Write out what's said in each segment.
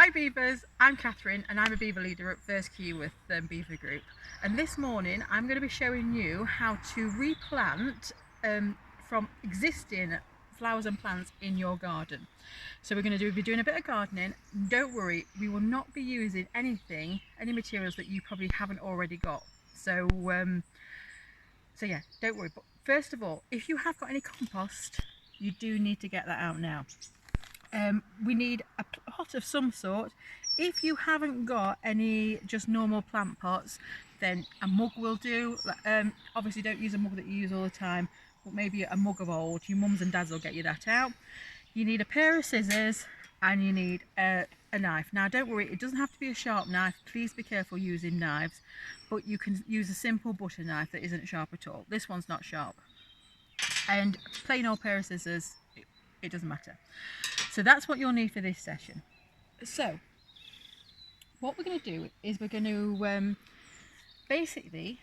Hi Beavers, I'm Catherine and I'm a Beaver leader at First Key with Beaver Group, and this morning I'm going to be showing you how to replant from existing flowers and plants in your garden. So we're going to be doing a bit of gardening. Don't worry, we will not be using any materials that you probably haven't already got. So yeah, don't worry. But first of all, if you have got any compost, you do need to get that out now. We need a pot of some sort. If you haven't got any just normal plant pots, then a mug will do. Obviously don't use a mug that you use all the time, but maybe a mug of old. Your mums and dads will get you that out. You need a pair of scissors and you need a knife. Now don't worry, it doesn't have to be a sharp knife. Please be careful using knives, but you can use a simple butter knife that isn't sharp at all. This one's not sharp. And plain old pair of scissors, it doesn't matter. So that's what you'll need for this session. So what we're going to do is we're going to basically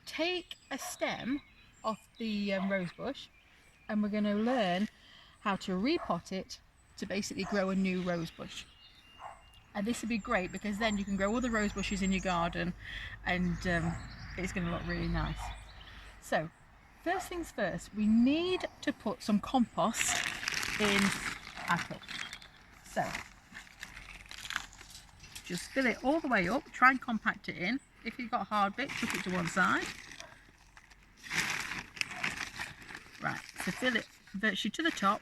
take a stem off the rose bush, and we're going to learn how to repot it to basically grow a new rose bush. And this would be great because then you can grow all the rose bushes in your garden, and it's going to look really nice. So first things first, we need to put some compost in our cup. So just fill it all the way up, try and compact it in. If you've got a hard bit, chuck it to one side. Right, so fill it virtually to the top,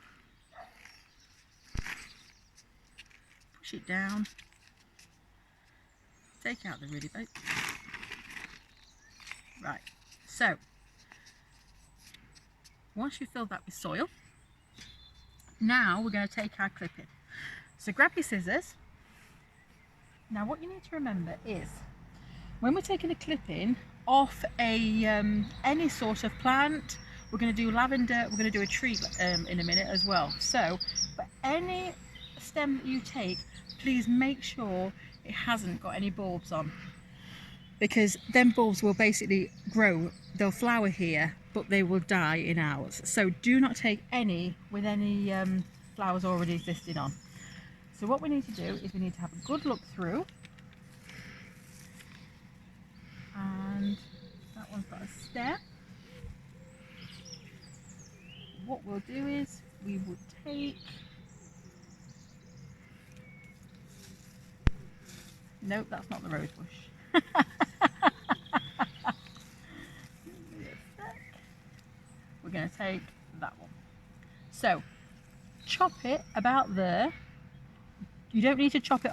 push it down, take out the really big. Right, so once you've filled that with soil, now we're going to take our clipping. So grab your scissors. Now what you need to remember is when we're taking a clipping off any sort of plant, we're going to do lavender, we're going to do a tree in a minute as well. So for any stem that you take, please make sure it hasn't got any bulbs on, because them bulbs will basically grow, they'll flower here, but they will die in ours. So do not take any with any flowers already existing on. So what we need to do is we need to have a good look through, and that one's got a stem. What we'll do is we would take, nope, that's not the rose bush. We're going to take that one. So chop it about there. You don't need to chop it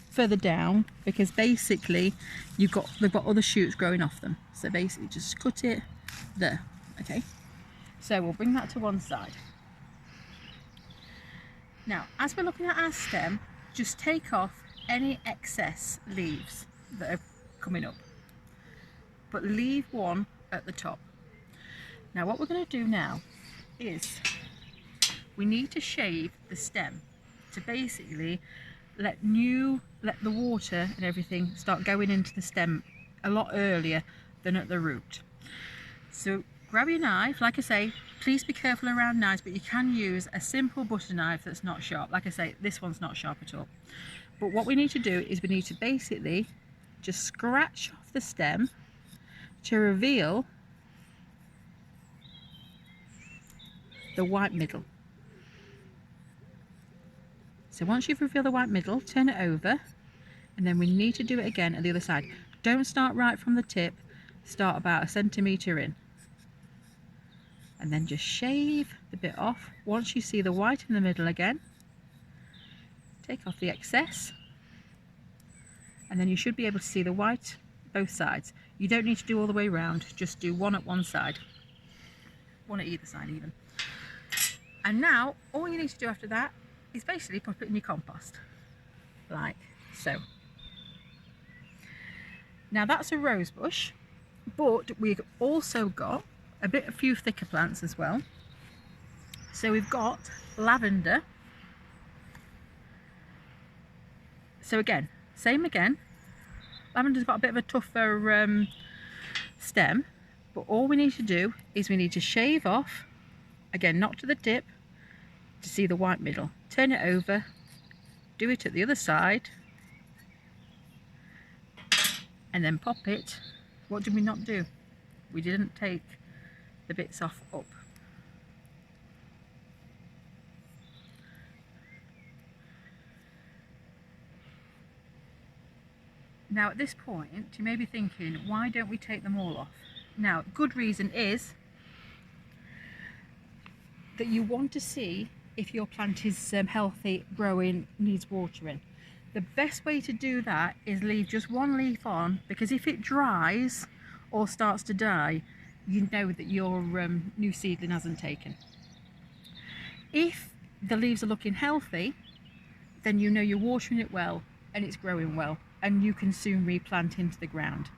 further down because basically they've got other shoots growing off them. So basically just cut it there. Okay. So we'll bring that to one side. Now, as we're looking at our stem, just take off any excess leaves that are coming up, but leave one at the top. Now what we're going to do now is we need to shave the stem to basically let the water and everything start going into the stem a lot earlier than at the root. So grab your knife. Like I say, please be careful around knives, but you can use a simple butter knife that's not sharp. Like I say, this one's not sharp at all. But what we need to do is we need to basically just scratch off the stem to reveal the white middle. So once you've revealed the white middle, turn it over, and then we need to do it again at the other side. Don't start right from the tip, start about 1 centimetre in. And then just shave the bit off. Once you see the white in the middle again, take off the excess, and then you should be able to see the white both sides. You don't need to do all the way around, just do one at one side. One at either side even. And now all you need to do after that is basically put it in your compost, like so. Now that's a rose bush, but we've also got a few thicker plants as well. So we've got lavender. So again, same again. Lavender's got a bit of a tougher stem, but all we need to do is we need to shave off, again, not to the tip, to see the white middle. Turn it over, do it at the other side, and then pop it. What did we not do? We didn't take the bits off up. Now at this point you may be thinking, why don't we take them all off? Now, good reason is that you want to see if your plant is healthy, growing, needs watering. The best way to do that is leave just one leaf on, because if it dries or starts to die, you know that your new seedling hasn't taken. If the leaves are looking healthy, then you know you're watering it well and it's growing well, and you can soon replant into the ground.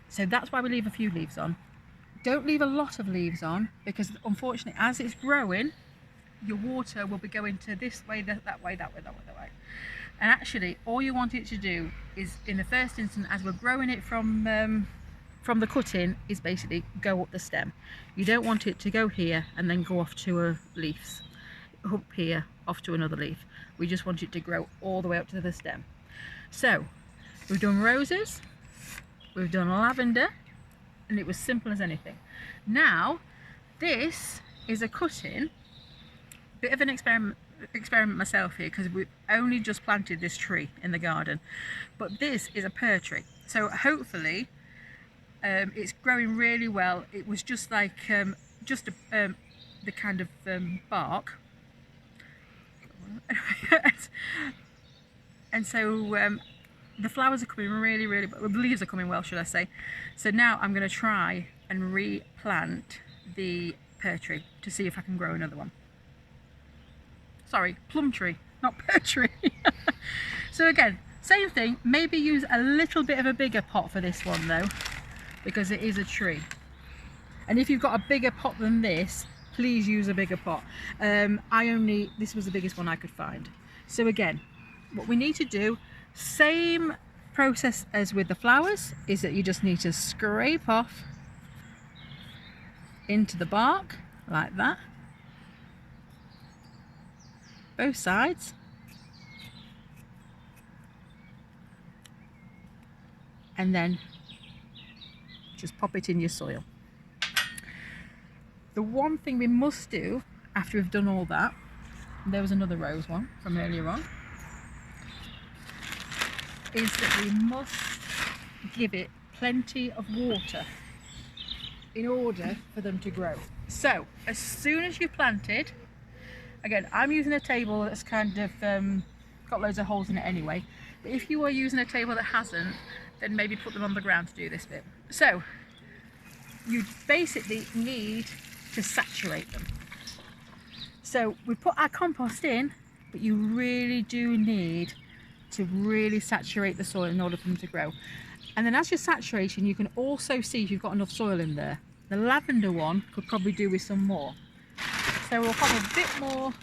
So that's why we leave a few leaves on. Don't leave a lot of leaves on, because unfortunately as it's growing, your water will be going to this way, that way, that way, that way, that way. And actually all you want it to do is, in the first instance, as we're growing it from the cutting, is basically go up the stem. You don't want it to go here and then go off to leaves, up here, off to another leaf. We just want it to grow all the way up to the stem. So we've done roses, we've done lavender, and it was simple as anything. Now this is a cutting, bit of an experiment myself here, because we only just planted this tree in the garden, but this is a pear tree, so hopefully it's growing really well. It was just like the kind of bark and so the flowers are coming really, the leaves are coming well, should I say. So now I'm going to try and replant the pear tree to see if I can grow another one. Sorry, plum tree, not pear tree. So again, same thing, maybe use a little bit of a bigger pot for this one though, because it is a tree. And if you've got a bigger pot than this, please use a bigger pot. This was the biggest one I could find. So again, what we need to do, same process as with the flowers, is that you just need to scrape off into the bark like that, both sides, and then just pop it in your soil. The one thing we must do after we've done all that, there was another rose one from earlier on, is that we must give it plenty of water in order for them to grow. So as soon as you've planted, again, I'm using a table that's kind of got loads of holes in it anyway, but if you are using a table that hasn't, then maybe put them on the ground to do this bit. So you basically need to saturate them. So we put our compost in, but you really do need to really saturate the soil in order for them to grow. And then as you're saturating, you can also see if you've got enough soil in there. The lavender one could probably do with some more. So we'll pop a bit more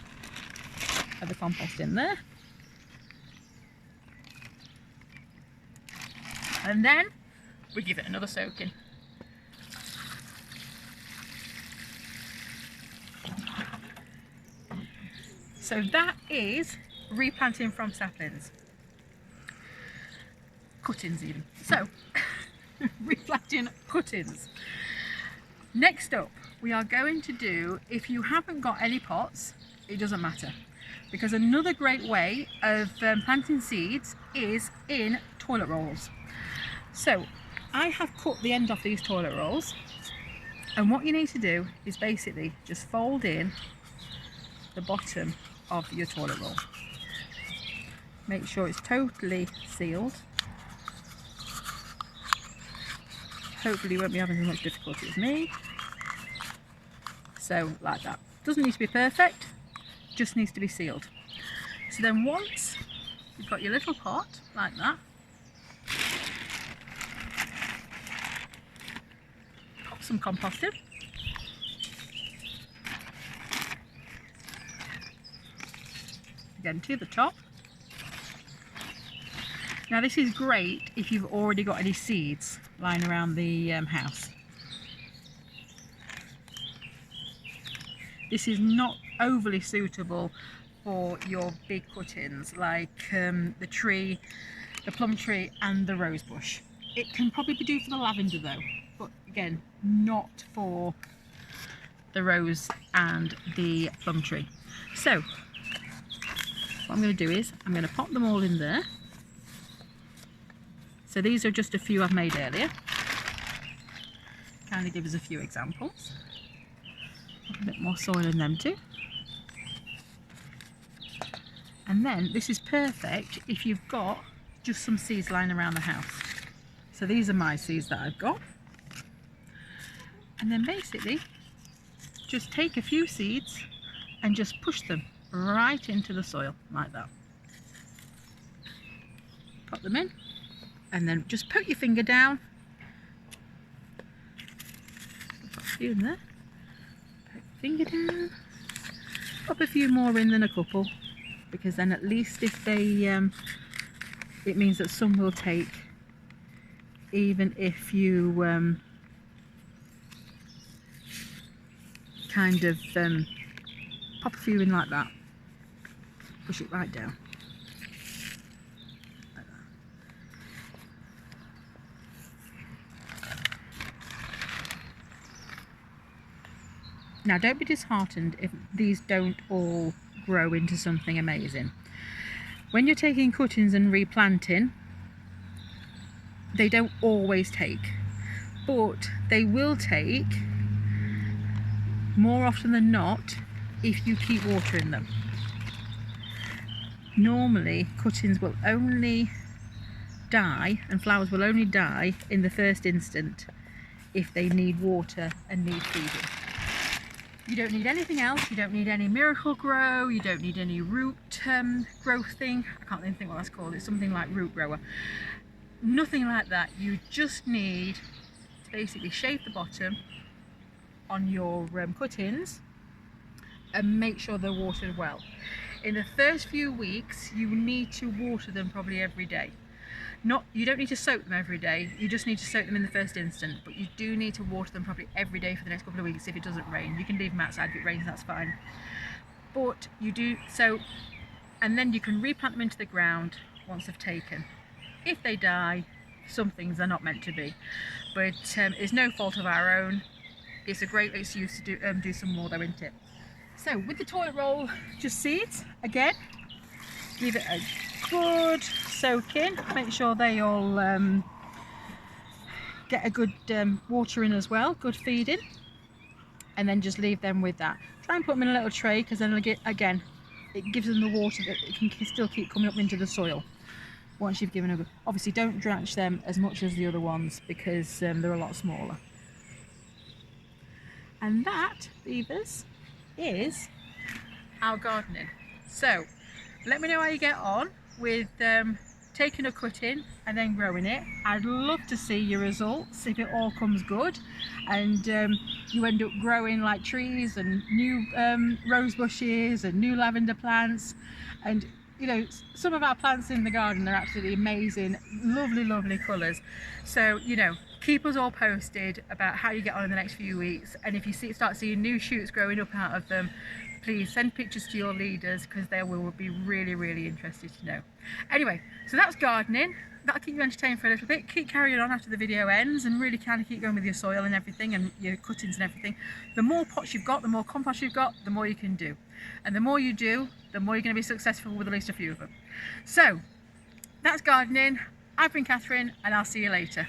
of the compost in there. And then we give it another soaking. So that is replanting from saplings. Cuttings even. So, replanting cuttings. Next up, we are going to do, if you haven't got any pots, it doesn't matter. Because another great way of planting seeds is in toilet rolls. So, I have cut the end off these toilet rolls. And what you need to do is basically just fold in the bottom of your toilet roll. Make sure it's totally sealed. Hopefully you won't be having as much difficulty as me. So like that. Doesn't need to be perfect, just needs to be sealed. So then once you've got your little pot like that, pop some compost in. Again to the top. Now this is great if you've already got any seeds lying around the house. This is not overly suitable for your big cuttings like the tree the plum tree and the rose bush. It can probably be due for the lavender though, but again, not for the rose and the plum tree. So what I'm going to do is I'm going to pop them all in there. So these are just a few I've made earlier. Kind of give us a few examples. Put a bit more soil in them too. And then this is perfect if you've got just some seeds lying around the house. So these are my seeds that I've got. And then basically just take a few seeds and just push them right into the soil like that. Pop them in and then just poke your finger down. Pop a few in there. Poke your finger down. Pop a few more in than a couple, because then at least if they it means that some will take, even if you kind of pop a few in like that. Push it right down. Like that. Now don't be disheartened if these don't all grow into something amazing. When you're taking cuttings and replanting, they don't always take, but they will take more often than not if you keep watering them. Normally cuttings will only die and flowers will only die in the first instant if they need water and need feeding. You don't need anything else. You don't need any miracle grow. You don't need any root growth thing. I can't even think what that's called. It's something like root grower. Nothing like that. You just need to basically shape the bottom on your cuttings and make sure they're watered well. In the first few weeks you need to water them probably every day. You don't need to soak them every day, you just need to soak them in the first instant, but you do need to water them probably every day for the next couple of weeks if it doesn't rain. You can leave them outside if it rains, that's fine. But you do so, and then you can replant them into the ground once they've taken. If they die, some things are not meant to be, but it's no fault of our own. It's a great excuse to do some more though, isn't it? So with the toilet roll, just seeds again, give it a good soak in, make sure they all get a good watering as well, good feeding, and then just leave them with that. Try and put them in a little tray, because then again it gives them the water that it can still keep coming up into the soil once you've given them. Obviously don't drench them as much as the other ones because they're a lot smaller. And that, Beavers, is our gardening. So let me know how you get on with taking a cutting and then growing it. I'd love to see your results if it all comes good and you end up growing like trees and new rose bushes and new lavender plants. And you know, some of our plants in the garden are absolutely amazing, lovely colours. So you know, keep us all posted about how you get on in the next few weeks, and if you start seeing new shoots growing up out of them, please send pictures to your leaders, because they will be really interested to know. Anyway, so that's gardening. That'll keep you entertained for a little bit. Keep carrying on after the video ends and really kind of keep going with your soil and everything and your cuttings and everything. The more pots you've got, the more compost you've got, the more you can do. And the more you do, the more you're going to be successful with at least a few of them. So that's gardening. I've been Catherine, and I'll see you later.